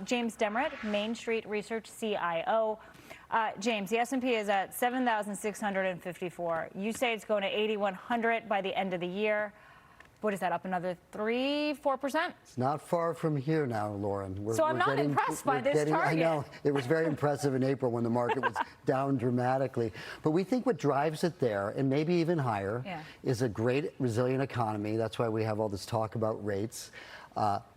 James Demmert, Main Street Research CIO. James, the S&P is at 7,654. You say it's going to 8,100 by the end of the year. What is that, up another 3-4%? It's not far from here now, Lauren. I'm not impressed by this target. I know. It was very impressive in April when the market was down dramatically. But we think what drives it there, and maybe even higher, is a great resilient economy. That's why we have all this talk about rates.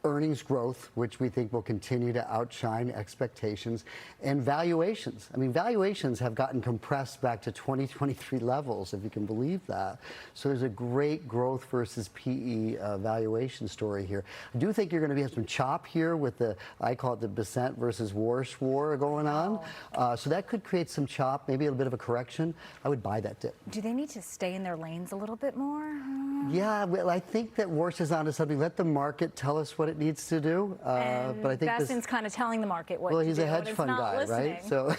Earnings growth, which we think will continue to outshine expectations, and valuations. I mean, valuations have gotten compressed back to 2023 levels, if you can believe that. So there's a great growth versus PE valuation story here. I do think you're going to have some chop here with the, I call it the Besant versus Warsh war going on. So that could create some chop, maybe a little bit of a correction. I would buy that dip. Do they need to stay in their lanes a little bit more? Yeah, well, I think that Warsh is onto something. Let the market tell us what it needs to do. But I think Bastin's kind of telling the market what to do. Well, he's a hedge fund guy, right? So.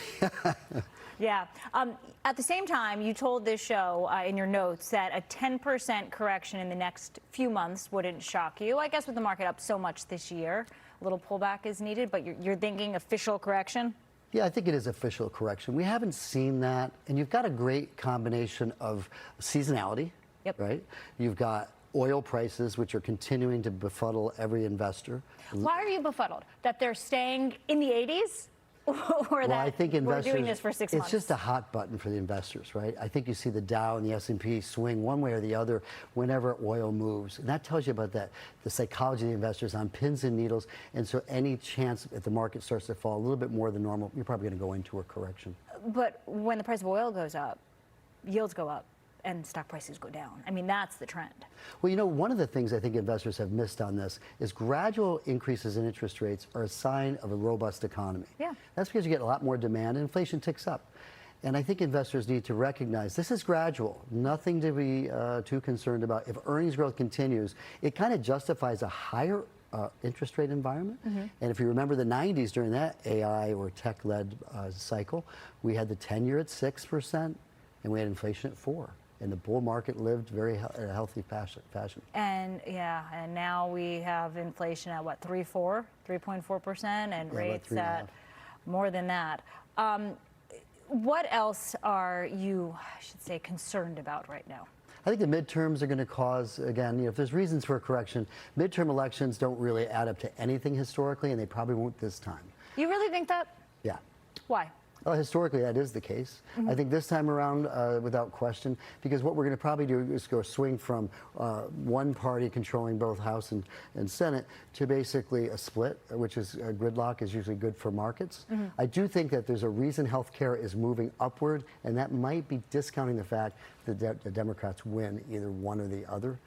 Yeah. At the same time, you told this show in your notes that a 10% correction in the next few months wouldn't shock you. I guess with the market up so much this year, a little pullback is needed, but you're thinking official correction? Yeah, I think it is official correction. We haven't seen that, and you've got a great combination of seasonality, right? You've got oil prices, which are continuing to befuddle every investor. Why are you befuddled? That they're staying in the 80s? Or that I think investors, we're doing this for 6 months? It's just a hot button for the investors, right? I think you see the Dow and the S&P swing one way or the other whenever oil moves. And that tells you about the psychology of the investors on pins and needles. And so any chance if the market starts to fall a little bit more than normal, you're probably going to go into a correction. But when the price of oil goes up, yields go up, and stock prices go down. I mean, that's the trend. Well, you know, one of the things I think investors have missed on this is gradual increases in interest rates are a sign of a robust economy. Yeah. That's because you get a lot more demand and inflation ticks up. And I think investors need to recognize this is gradual, nothing to be too concerned about. If earnings growth continues, it kind of justifies a higher interest rate environment. And if you remember the 90s during that AI or tech-led cycle, we had the 10-year at 6% and we had inflation at 4%. And the bull market lived very healthy fashion. And and now we have inflation at what, 3.4%, and rates at more than that. What else are you, I should say, concerned about right now? I think the midterms are going to cause, again, if there's reasons for a correction, midterm elections don't really add up to anything historically, and they probably won't this time. You really think that? Yeah. Why? Well, historically, that is the case. I think this time around, without question, because what we're going to probably do is go swing from one party controlling both House and Senate to basically a split, which is gridlock is usually good for markets. I do think that there's a reason healthcare is moving upward, and that might be discounting the fact that the Democrats win either one or the other.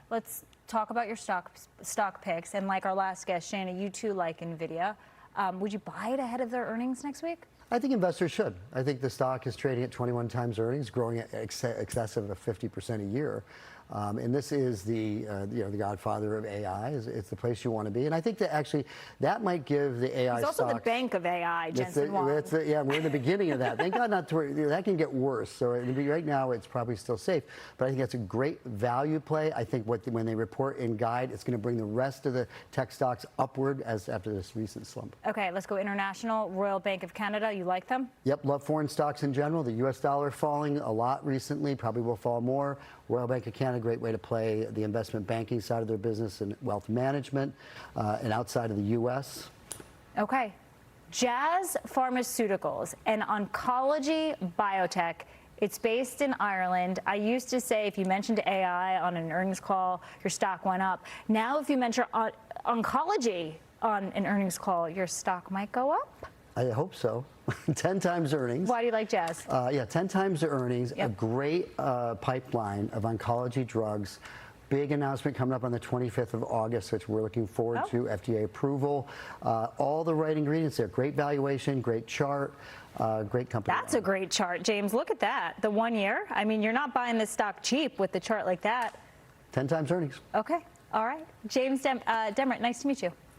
Let's talk about your stock picks, and like our last guest, Shana, you too like Nvidia. Would you buy it ahead of their earnings next week? I think investors should. I think the stock is trading at 21 times earnings, growing at excessive of 50% a year. And this is the godfather of AI. It's the place you want to be. And I think that actually that might give the AI stocks. It's also the bank of AI, Jensen Huang. Yeah, we're in the beginning of that. Thank God not to worry. That can get worse. So right now it's probably still safe. But I think that's a great value play. I think when they report and guide, it's going to bring the rest of the tech stocks upward after this recent slump. Okay, let's go international. Royal Bank of Canada, you like them? Yep, love foreign stocks in general. The U.S. dollar falling a lot recently, probably will fall more. Royal Bank of Canada, great way to play the investment banking side of their business and wealth management and outside of the U.S. Okay. Jazz Pharmaceuticals, an oncology biotech. It's based in Ireland. I used to say if you mentioned AI on an earnings call, your stock went up. Now if you mention oncology on an earnings call, your stock might go up? I hope so. 10 times earnings. Why do you like Jazz? Yeah, 10 times the earnings, a great pipeline of oncology drugs. Big announcement coming up on the 25th of August, which we're looking forward to, FDA approval. All the right ingredients there. Great valuation, great chart, great company. That's a great chart, James. Look at that. The 1 year. I mean, you're not buying this stock cheap with the chart like that. 10 times earnings. Okay. All right. James Demmert, nice to meet you.